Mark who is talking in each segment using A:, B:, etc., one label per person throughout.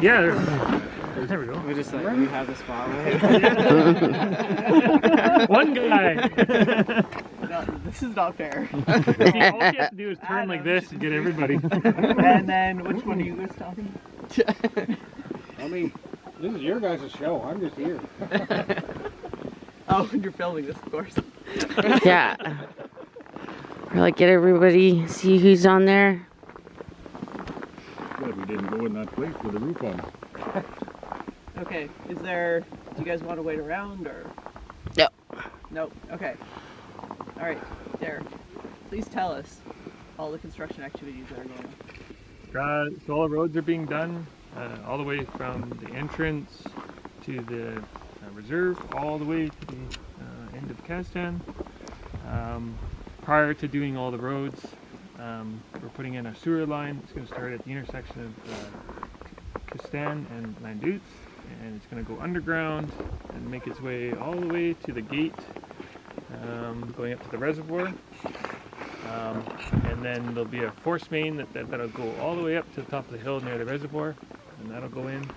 A: Yeah, there we go.
B: We just like, we have the spotlight.
A: One guy.
C: No, this is not fair.
A: All you have to do is turn like this and get everybody.
C: And then, which one are you guys talking?
D: I mean, this is your guys' show. I'm just here.
C: Oh, you're filming this, of course.
E: Yeah. We're like, get everybody, see who's on there.
D: Glad we didn't go in that place with the roof on.
C: Okay, do you guys want to wait around or?
E: No.
C: Nope, okay. Alright, Derek, please tell us all the construction activities that are going on.
A: So all the roads are being done, all the way from the entrance to the reserve, all the way to the end of Kazdan. Prior to doing all the roads, we're putting in a sewer line. It's going to start at the intersection of Kazdan and Landutz, and it's going to go underground and make its way all the way to the gate, going up to the reservoir. And then there'll be a force main that'll go all the way up to the top of the hill near the reservoir, and that'll go in.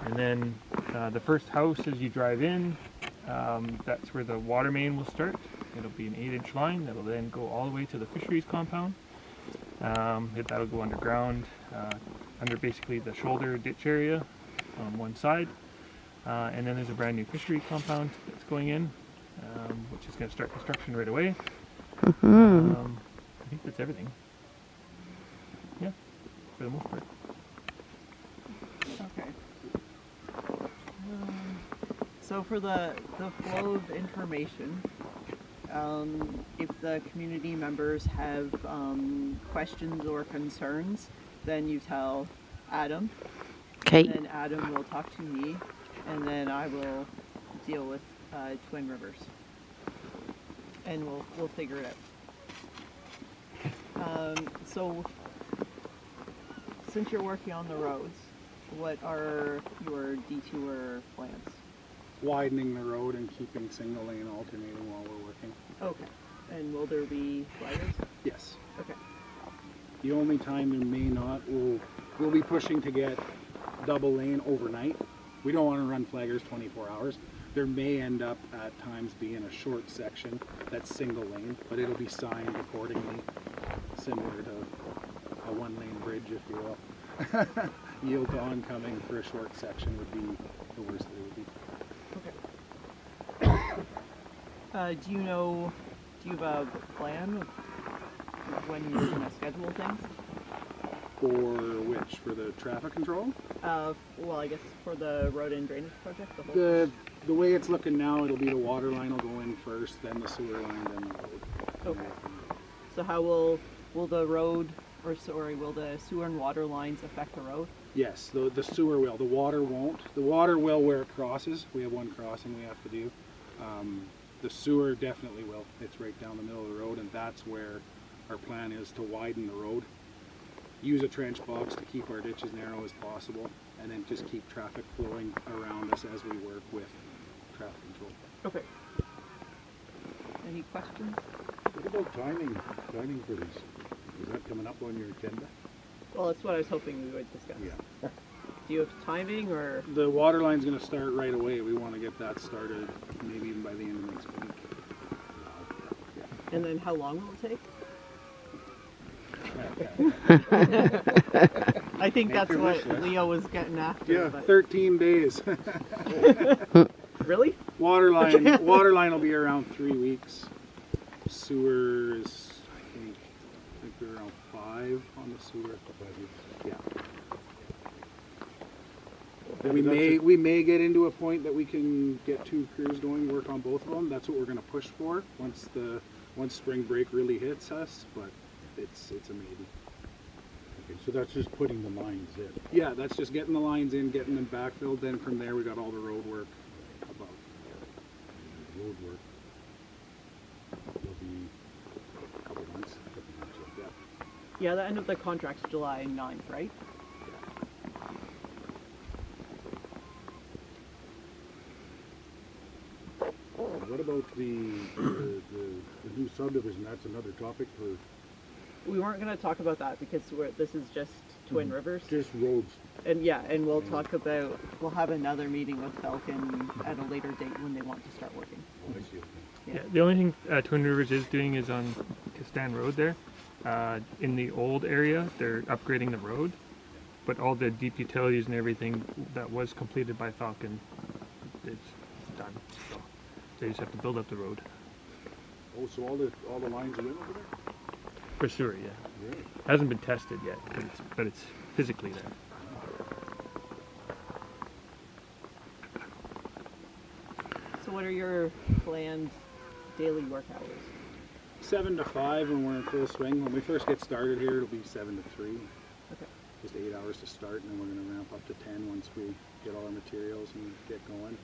A: And then the first house as you drive in, that's where the water main will start. It'll be an 8-inch line that'll then go all the way to the fisheries compound. That'll go underground, under basically the shoulder ditch area on one side. And then there's a brand new fishery compound that's going in, which is going to start construction right away. I think that's everything. Yeah, for the most part.
C: Okay. So for the flow of information, if the community members have questions or concerns, then you tell Adam.
E: Okay.
C: And then Adam will talk to me, and then I will deal with Twin Rivers. And we'll figure it out. So since you're working on the roads, what are your detour plans?
D: Widening the road and keeping single lane alternating while we're working.
C: Okay. And will there be flaggers?
D: Yes.
C: Okay.
D: The only time there may not, we'll be pushing to get double lane overnight. We don't want to run flaggers 24 hours. There may end up at times being a short section that's single lane, but it'll be signed accordingly, similar to a one-lane bridge, if you will. Yield to oncoming for a short section would be the worst that it would be.
C: Okay. Do you have a plan of when you're going to schedule things?
D: For which? For the traffic control?
C: Well, I guess for the road and drainage project, the whole
D: The way it's looking now, it'll be the water line will go in first, then the sewer line, then the road.
C: Okay. So how will the road, or sorry, will the sewer and water lines affect the road?
D: Yes, the sewer will. The water won't. The water will where it crosses. We have one crossing we have to do. The sewer definitely will. It's right down the middle of the road, and that's where our plan is to widen the road. Use a trench box to keep our ditches narrow as possible, and then just keep traffic flowing around us as we work with traffic control.
C: Okay. Any questions?
F: What about timing for this? Is that coming up on your agenda?
C: Well, that's what I was hoping we would discuss.
F: Yeah.
C: Do you have timing or?
D: The water line's going to start right away. We want to get that started maybe even by the end of next week.
C: And then how long will it take? I think that's what Leo was getting after.
D: Yeah,
C: but...
D: 13 days.
C: Really?
D: Water line will be around 3 weeks. Sewer is, I think we're around 5 on the sewer. Yeah. We may get into a point that we can get 2 crews going, work on both of them. That's what we're going to push for once spring break really hits us. But it's a maybe.
F: Okay, so that's just putting the lines in.
D: Yeah, that's just getting the lines in, getting them backfilled. Then from there we got all the road work above.
F: Road work. Will be a couple months.
D: Yeah.
C: Yeah, the end of the contract's July 9th, right?
F: What about the new subdivision? That's another topic for...
C: We weren't going to talk about that because this is just Twin Rivers.
F: Just roads.
C: And yeah, and we'll talk about, we'll have another meeting with Falcon at a later date when they want to start working.
F: Oh, I see.
A: Yeah, the only thing Twin Rivers is doing is on Castan Road there. In the old area, they're upgrading the road, but all the deep utilities and everything that was completed by Falcon, it's done. So they just have to build up the road.
F: Oh, so all the lines are in over there?
A: For sure, yeah.
F: Really?
A: Hasn't been tested yet, but it's physically there.
C: So what are your planned daily work hours?
D: 7 to 5 when we're in full swing. When we first get started here, it'll be 7 to 3.
C: Okay.
D: Just 8 hours to start, and then we're going to ramp up to 10 once we get all our materials and get going.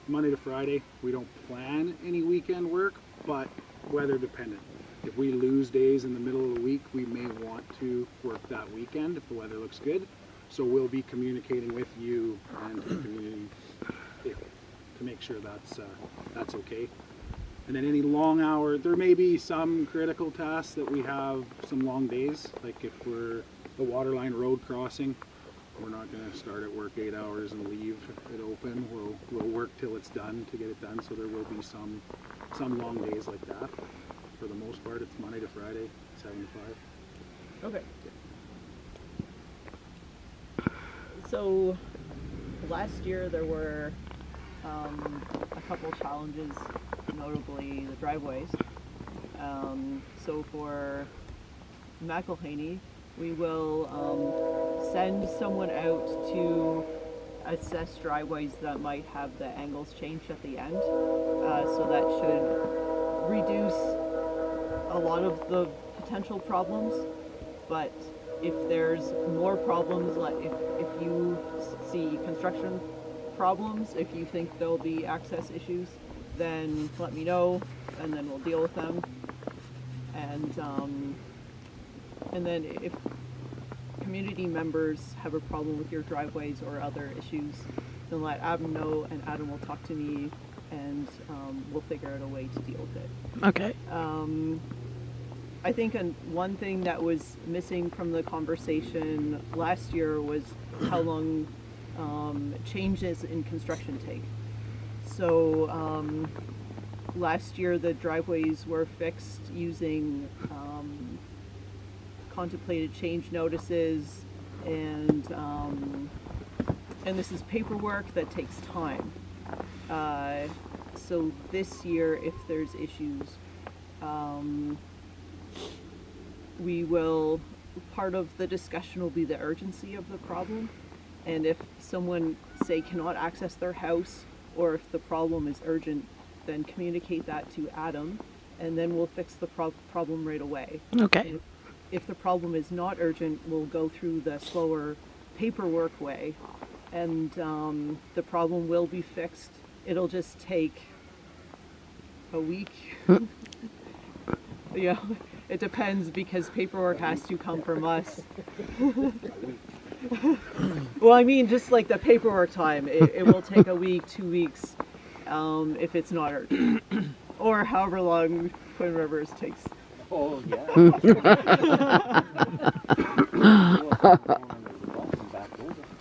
D: Monday to Friday, we don't plan any weekend work, but weather dependent. If we lose days in the middle of the week, we may want to work that weekend if the weather looks good. So we'll be communicating with you and the community to make sure that's okay. And then any long hour, there may be some critical tasks that we have some long days, like if we're the waterline road crossing, we're not going to start at work 8 hours and leave it open. We'll work till it's done to get it done. So there will be some long days like that. For the most part, it's Monday to Friday, 7 to 5.
C: Okay. So last year there were a couple challenges, notably the driveways. So for McElhanney, we will send someone out to assess driveways that might have the angles changed at the end. So that should reduce a lot of the potential problems. But if there's more problems, like if you see construction problems, if you think there'll be access issues, then let me know, and then we'll deal with them. And then if community members have a problem with your driveways or other issues, then let Adam know, and Adam will talk to me, and we'll figure out a way to deal with it.
E: Okay.
C: I think one thing that was missing from the conversation last year was how long changes in construction take. So last year the driveways were fixed using contemplated change notices, and this is paperwork that takes time. So this year, if there's issues, we will, part of the discussion will be the urgency of the problem, and if someone, say, cannot access their house, or if the problem is urgent, then communicate that to Adam, and then we'll fix the problem right away.
E: Okay.
C: If the problem is not urgent, we'll go through the slower paperwork way, and the problem will be fixed. It'll just take a week. Yeah, it depends, because paperwork has to come from us. Well, I mean, just like the paperwork time, it will take a week, 2 weeks, if it's not urgent, or however long Twin Rivers takes.
B: Oh, yeah.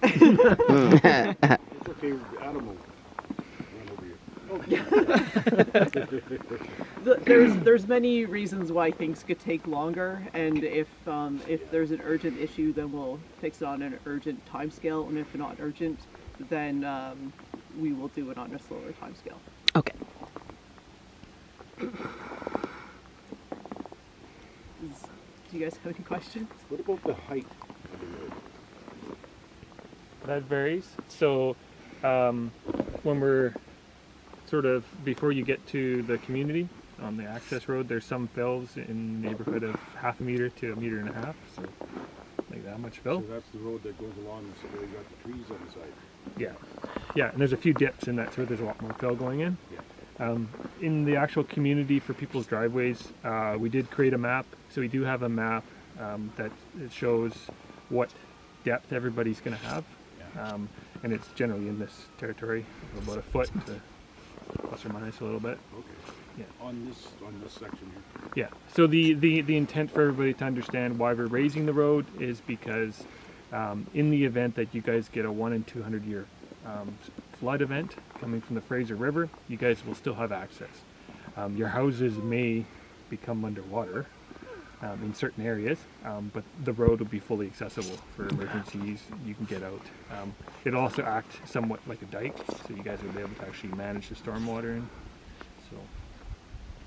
F: It's okay, Adam will run over you.
C: There's many reasons why things could take longer, and if there's an urgent issue, then we'll fix it on an urgent timescale, and if not urgent, then we will do it on a slower timescale.
E: Okay.
C: Do you guys have any questions?
F: What about the height of the road?
A: That varies. So when we're sort of before you get to the community on the access road, there's some fills in the neighborhood of 1/2 meter to 1.5 meters, so like that much fill.
F: So that's the road that goes along, so where you got the trees on the side.
A: Yeah, and there's a few dips in that, so there's a lot more fill going in.
F: Yeah.
A: In the actual community for people's driveways, we did create a map. So we do have a map that it shows what depth everybody's going to have.
F: Yeah.
A: And it's generally in this territory, about a foot to plus or minus a little bit.
F: Okay. on this section here.
A: Yeah. So the intent for everybody to understand why we're raising the road is because in the event that you guys get a 1 in 200 year flood event coming from the Fraser River, you guys will still have access. Your houses may become underwater in certain areas, but the road will be fully accessible for emergencies. You can get out. It'll also act somewhat like a dike, so you guys will be able to actually manage the stormwater in. So,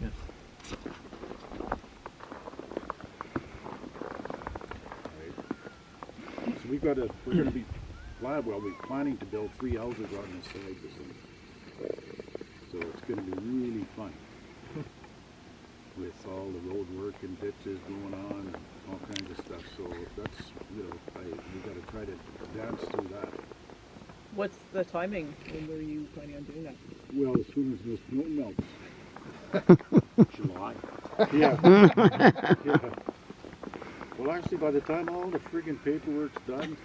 A: yeah.
F: Right. So we're going to be we're planning to build 3 houses on this side. So it's going to be really fun. With all the road work and ditches going on and all kinds of stuff. So that's, we got to try to dance through that.
C: What's the timing? When were you planning on doing that?
F: Well, as soon as the snow melts. July. Yeah. Yeah. Well, actually, by the time all the friggin' paperwork's done,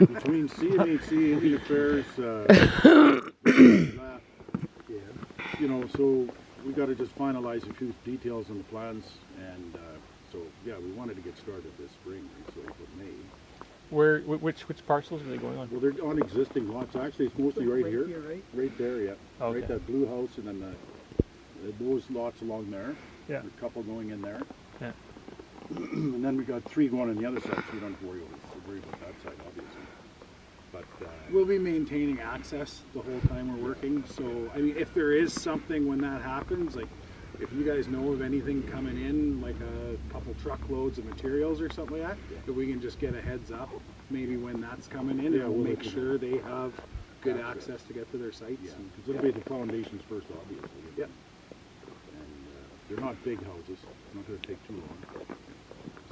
F: between CMHC, Indian Affairs, so we got to just finalize a few details on the plans, and so yeah, we wanted to get started this spring, so with May.
A: Which parcels are they going on?
F: Well, they're on existing lots. Actually, it's mostly right here, right there, yeah.
A: Okay.
F: Right, that blue house, and then those lots along there.
A: Yeah.
F: A couple going in there.
A: Yeah.
F: And then we got 3 going on the other side, so we don't have to worry about that side, obviously. But
D: we'll be maintaining access the whole time we're working. So, I mean, if there is something when that happens, like if you guys know of anything coming in, like a couple truckloads of materials or something like that, if we can just get a heads up, maybe when that's coming in, and we'll make sure they have good access to get to their sites.
F: yeah, because it'll be the foundations first, obviously.
D: Yeah.
F: They're not big houses, not going to take too long.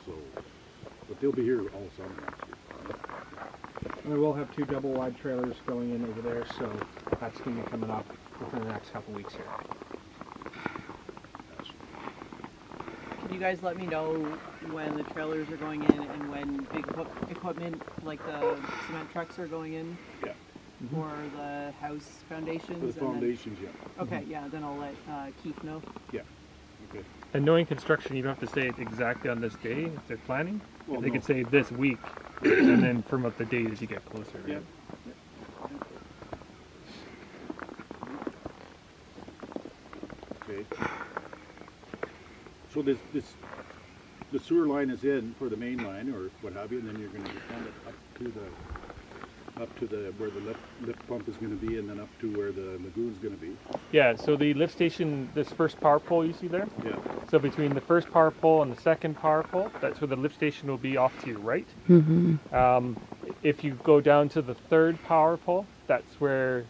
F: So, but they'll be here all summer actually.
B: And we will have 2 double wide trailers going in over there, so that's going to be coming up within the next couple weeks here.
C: Can you guys let me know when the trailers are going in and when big equipment like the cement trucks are going in?
F: Yeah.
C: For the house foundations?
F: For the foundations, yeah.
C: Okay, yeah, then I'll let Keith know.
F: Yeah. Okay.
A: And knowing construction, you don't have to say it exactly on this day if they're planning.
F: Well,
A: They
F: no.
A: could say this week, and then firm up the date as you get closer. Right?
F: Yeah. Okay. So the sewer line is in for the main line or what have you, and then you're going to extend it up to the where the lift pump is going to be, and then up to where the lagoon's going to be.
A: Yeah. So the lift station, this first power pole you see there.
F: Yeah.
A: So between the first power pole and the second power pole, that's where the lift station will be off to your right. If you go down to the third power pole, that's where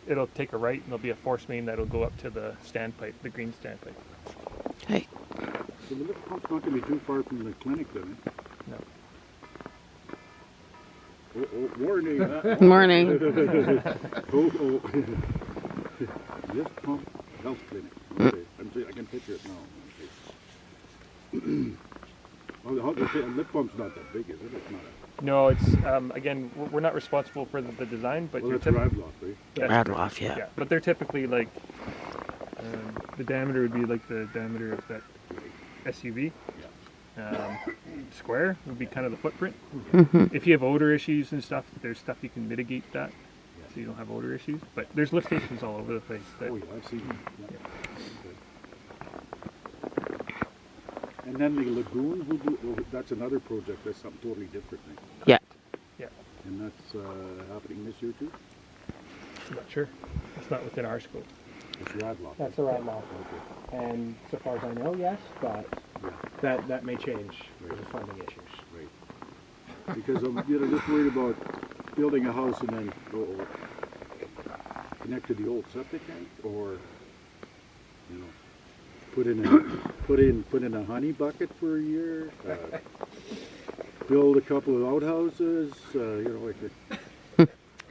A: it'll take a right, and there'll be a force main that'll go up to the standpipe, the green standpipe.
E: Hey.
F: So the lift pump's not going to be too far from the clinic then.
A: No.
F: Warning.
E: Morning.
F: Lift pump health clinic. Okay. I can picture it now. Okay. The lift pump's not that big, is it? It's not.
A: No, it's again, we're not responsible for the design, but
F: Well,
A: you're
F: that's Radloff, right?
E: Radloff, yeah.
A: Yeah, but they're typically like the diameter would be like the diameter of that SUV. Square would be kind of the footprint. If you have odor issues and stuff, there's stuff you can mitigate that, so you don't have odor issues. But there's lift stations all over the place. That,
F: Oh yeah, I've seen them. Yeah. Okay. And then the lagoon, that's another project. That's something totally different. Right?
E: Yeah.
A: yeah,
F: And that's happening this year too.
A: I'm not sure. It's not within our scope.
F: It's Radloff.
B: That's the right law.
F: Okay.
B: And so far as I know, yes, but
F: Yeah.
B: that may change with the funding issues.
F: Right. Because I'm just worried about building a house and then connect to the old septic tank, or put in a honey bucket for a year, build a couple of outhouses,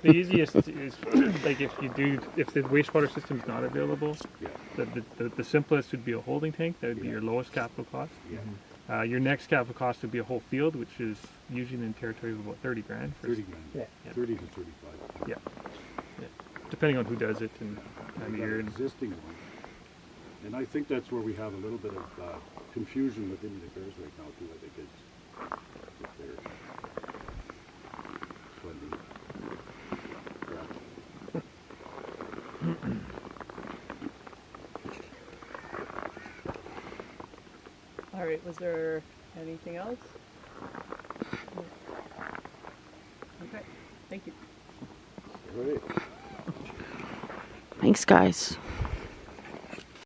A: The easiest is like if the wastewater system's not available,
F: yeah,
A: the simplest would be a holding tank. That would be your lowest capital cost.
F: yeah,
A: Your next capital cost would be a whole field, which is usually in the territory of about 30 grand.
F: 30 grand,
B: Yeah.
F: 30 to 35.
A: Yeah. depending on who does it and time of
F: We've got
A: year.
F: an existing one. And I think that's where we have a little bit of confusion within the affairs right now too. I think it's if they're funding.
C: All right, was there anything else? Okay, thank you.
F: All right.
E: Thanks, guys.